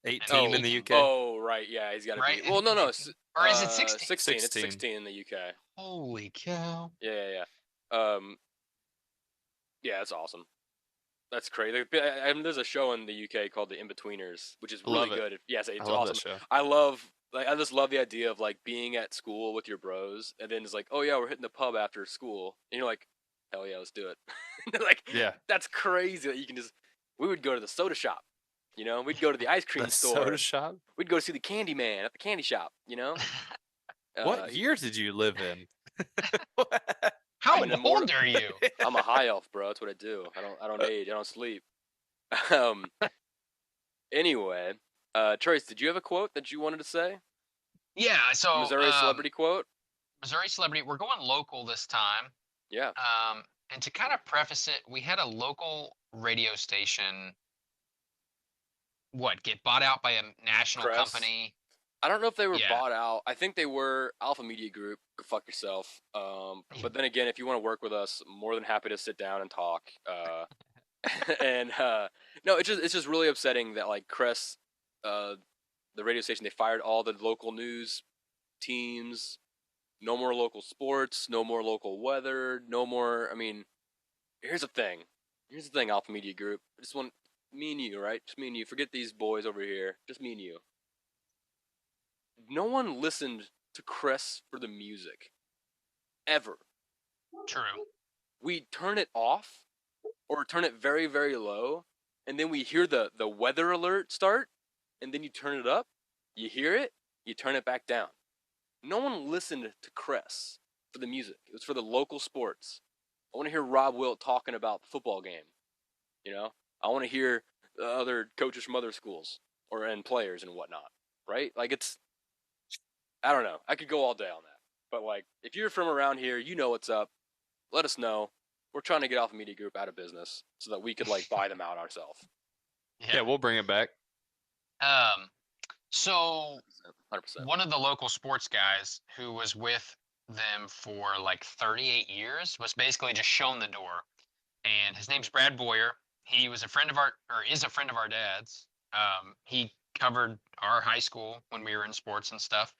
18 in the UK. Oh, right. Yeah, he's got to be. Well, no. Or is it 16? 16. It's 16 in the UK. Holy cow. Yeah. Yeah, that's awesome. That's crazy. There's a show in the UK called The In-Betweeners, which is really good. Yes, it's awesome. I just love the idea of like being at school with your bros, and then it's like, oh yeah, we're hitting the pub after school, and you're like, hell yeah, let's do it. Like, yeah, that's crazy that you can just. We would go to the soda shop. You know, we'd go to the ice cream store. Soda shop? We'd go to see the candy man at the candy shop, you know? What year did you live in? How old are you? I'm a high elf, bro. That's what I do. I don't age. I don't sleep. Anyway, Trace, did you have a quote that you wanted to say? Yeah, so Missouri celebrity quote? Missouri celebrity. We're going local this time. Yeah. And to kind of preface it, we had a local radio station get bought out by a national KRES. Company. I don't know if they were bought out. I think they were Alpha Media Group. Go fuck yourself. But then again, if you want to work with us, more than happy to sit down and talk. No, it's just really upsetting that like KRES, the radio station, they fired all the local news teams. No more local sports. No more local weather. No more. I mean, here's the thing, Alpha Media Group. I just want me and you, right? Just me and you. Forget these boys over here. Just me and you. No one listened to KRES for the music. Ever. True. We turn it off or turn it very, very low, and then we hear the weather alert start, and then you turn it up, you hear it, you turn it back down. No one listened to KRES for the music. It was for the local sports. I want to hear Rob Wilt talking about the football game. You know? I want to hear other coaches from other schools and players and whatnot. Right? Like I don't know. I could go all day on that. But like, if you're from around here, you know what's up. Let us know. We're trying to get Alpha Media Group out of business so that we could like buy them out ourselves. Yeah, we'll bring it back. So 100%. One of the local sports guys who was with them for like 38 years was basically just shown the door. And his name's Brad Boyer. He was a friend of is a friend of our dad's. He covered our high school when we were in sports and stuff.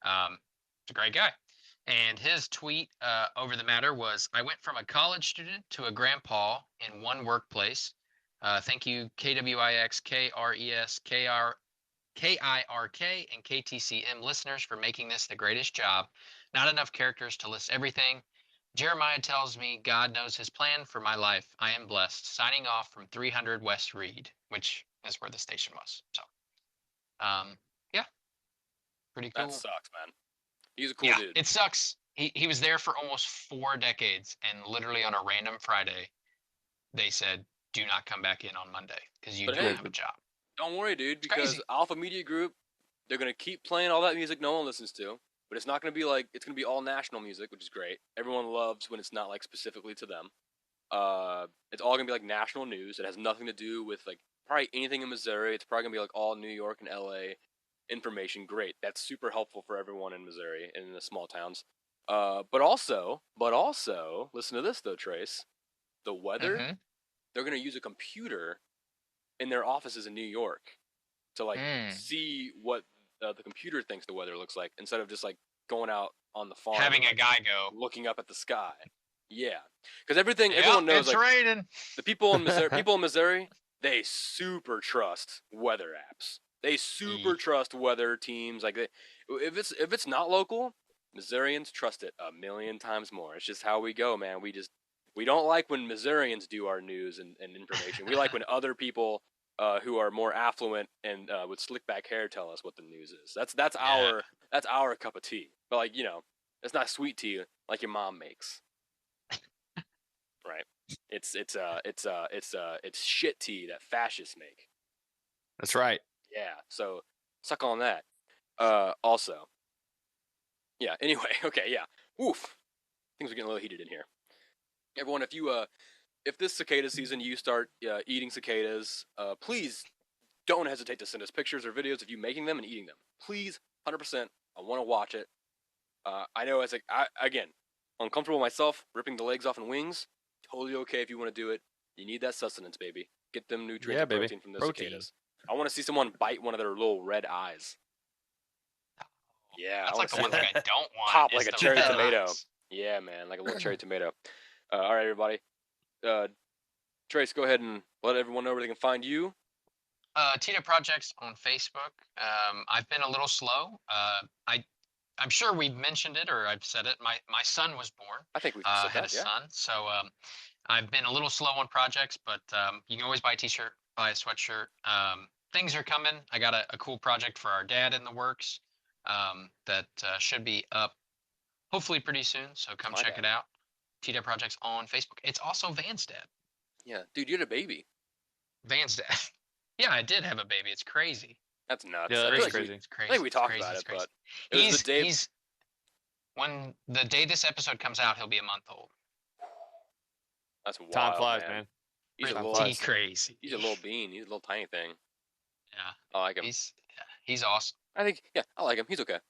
He's a great guy. And his tweet over the matter was, I went from a college student to a grandpa in one workplace. Thank you, KWIX, KRES, KIRK, and KTCM listeners for making this the greatest job. Not enough characters to list everything. Jeremiah tells me God knows his plan for my life. I am blessed. Signing off from 300 West Reed, which is where the station was. So, yeah, pretty cool. That sucks, man. He's a cool dude. It sucks. He was there for almost 4 decades, and literally on a random Friday, they said, do not come back in on Monday because you don't have a job. Don't worry, dude, because Alpha Media Group, they're going to keep playing all that music no one listens to. But it's not going to be like, it's going to be all national music, which is great. Everyone loves when it's not like specifically to them. It's all going to be like national news. It has nothing to do with like probably anything in Missouri. It's probably going to be like all New York and LA information. Great. That's super helpful for everyone in Missouri and in the small towns. But also, listen to this though, Trace. The weather, they're going to use a computer in their offices in New York to like see what the computer thinks the weather looks like instead of just like going out on the farm having and, a guy go looking up at the sky. Yeah, because everyone knows it's like raining. The people in Missouri, they super trust weather apps. They super trust weather teams. Like if it's not local, Missourians trust it a million times more. It's just how we go, man. We don't like when Missourians do our news and information. We like when other people who are more affluent and with slick back hair tell us what the news is. That's our cup of tea. But like, it's not sweet tea like your mom makes. Right? It's shit tea that fascists make. That's right. Yeah. So suck on that. Also. Yeah. Anyway. Okay. Yeah. Oof. Things are getting a little heated in here. Everyone, if this cicada season you start eating cicadas, please don't hesitate to send us pictures or videos of you making them and eating them. Please, 100%. I want to watch it. I know again, uncomfortable myself, ripping the legs off and wings. Totally okay if you want to do it. You need that sustenance, baby. Get them nutrients and protein from those cicadas. I want to see someone bite one of their little red eyes. Yeah, that's like the one thing I don't want. Pop like a cherry tomato. Yeah, man, like a little cherry tomato. All right, everybody. Trace, go ahead and let everyone know where they can find you. Tita Projects on Facebook. I've been a little slow. I'm sure we've mentioned it or I've said it. My son was born. I think we've said that, had a son. So I've been a little slow on projects, but you can always buy a t-shirt, buy a sweatshirt. Things are coming. I got a cool project for our dad in the works that should be up hopefully pretty soon. So come check it out. Tita Projects on Facebook. It's also Van's dad. Yeah, dude, you had a baby. Van's dad. Yeah, I did have a baby. It's crazy. That's nuts. Yeah, that is crazy. It's crazy. I think we talked about it, but it was the day. When the day this episode comes out, he'll be a month old. That's wild. Time flies, man. He's crazy. He's a little bean. He's a little tiny thing. Yeah, I like him. He's awesome. I like him. He's okay.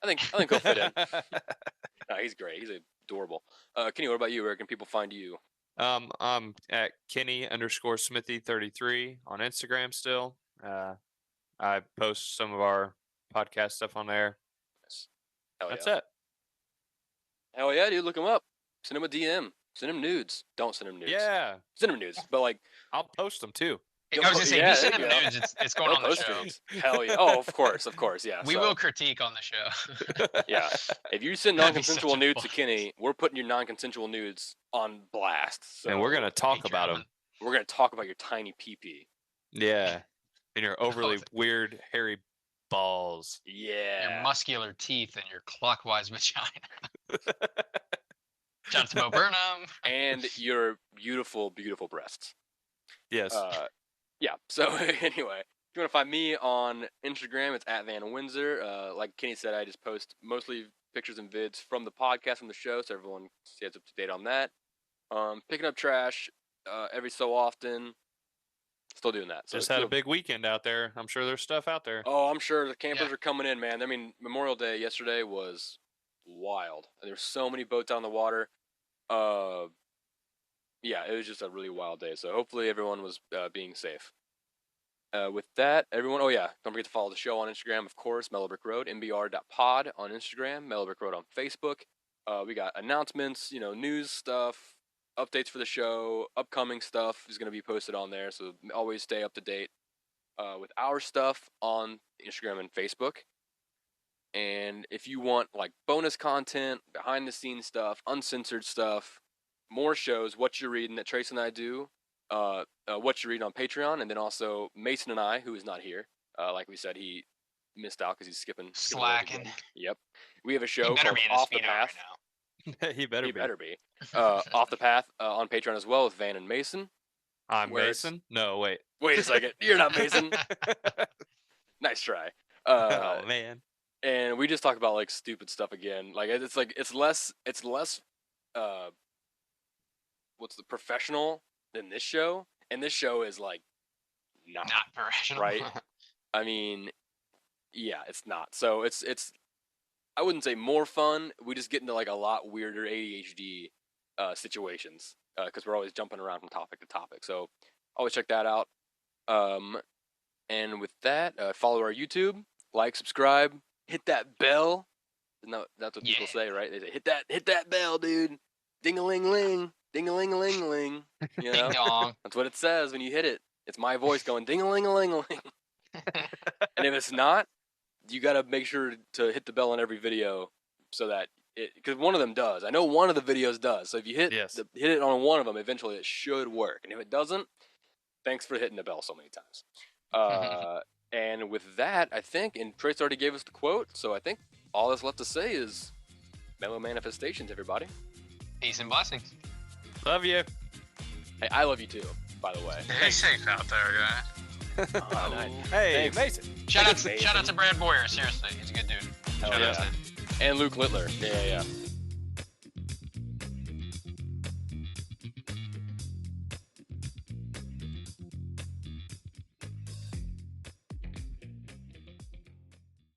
I think he'll fit in. No, he's great. He's adorable. Kenny, what about you? Where can people find you? I'm at Kenny_Smithy33 on Instagram still. I post some of our podcast stuff on there. That's it. Hell yeah, dude. Look him up. Send him a DM. Send him nudes. Don't send him nudes. Yeah. Send him nudes. But like, I'll post them too. I was gonna say, if you send him nudes, it's going on the show. Nudes. Hell yeah. Oh, of course, yeah. We will critique on the show. Yeah. If you send non-consensual nudes to Kenny, we're putting your non-consensual nudes on blast. So and we're gonna talk about them. We're gonna talk about your tiny pee-pee. Yeah. And your overly weird hairy balls. Yeah. Your muscular teeth and your clockwise vagina. Johnson Bo Burnham. And your beautiful, beautiful breasts. Yes. Yeah. So anyway, if you want to find me on Instagram, it's at Van Windsor. Like Kenny said, I just post mostly pictures and vids from the podcast, from the show, so everyone stays up to date on that. Picking up trash every so often. Still doing that. So just had a big weekend out there. I'm sure there's stuff out there. Oh, I'm sure the campers are coming in, man. I mean, Memorial Day yesterday was wild. There were so many boats out on the water. yeah, it was just a really wild day. So hopefully everyone was being safe. With that, everyone, oh yeah, don't forget to follow the show on Instagram, of course, Mellow Brick Road, mbr.pod on Instagram, Mellow Brick Road on Facebook. We got announcements, news stuff, updates for the show, upcoming stuff is going to be posted on there, so always stay up to date with our stuff on Instagram and Facebook. And if you want like bonus content, behind the scenes stuff, uncensored stuff, more shows, What You're Reading that Trace and I do, What You're Reading on Patreon, and then also Mason and I, who is not here. Like we said, he missed out because he's skipping slacking. Yep. We have a show called Off the Path. Right he better be. Off the Path on Patreon as well with Van and Mason. I'm Mason? No, wait. Wait a second. You're not Mason. Nice try. Oh, man. And we just talk about like stupid stuff again. Like it's less what's the professional than this show, and this show is like not professional, right? I mean, yeah, it's not. So it's I wouldn't say more fun. We just get into like a lot weirder ADHD situations because we're always jumping around from topic to topic. So always check that out. And with that, follow our YouTube, like, subscribe, hit that bell. No, that's what people say, right? They say hit that bell, dude. Ding-a-ling-ling. Ding-a-ling-a-ling-a-ling. You know? Ding dong. That's what it says when you hit it. It's my voice going ding-a-ling-a-ling-a-ling. And if it's not, you got to make sure to hit the bell on every video so that because one of them does. I know one of the videos does. So if you hit hit it on one of them, eventually it should work. And if it doesn't, thanks for hitting the bell so many times. And with that, I think, and Trace already gave us the quote, so I think all that's left to say is mellow manifestations, everybody. Peace and blessings. Love you. Hey, I love you too, by the way. Stay safe out there, guys. Nice. Hey, Thanks. Mason. Shout out to Brad Boyer, seriously. He's a good dude. Shout out to him. And Luke Littler. Yeah.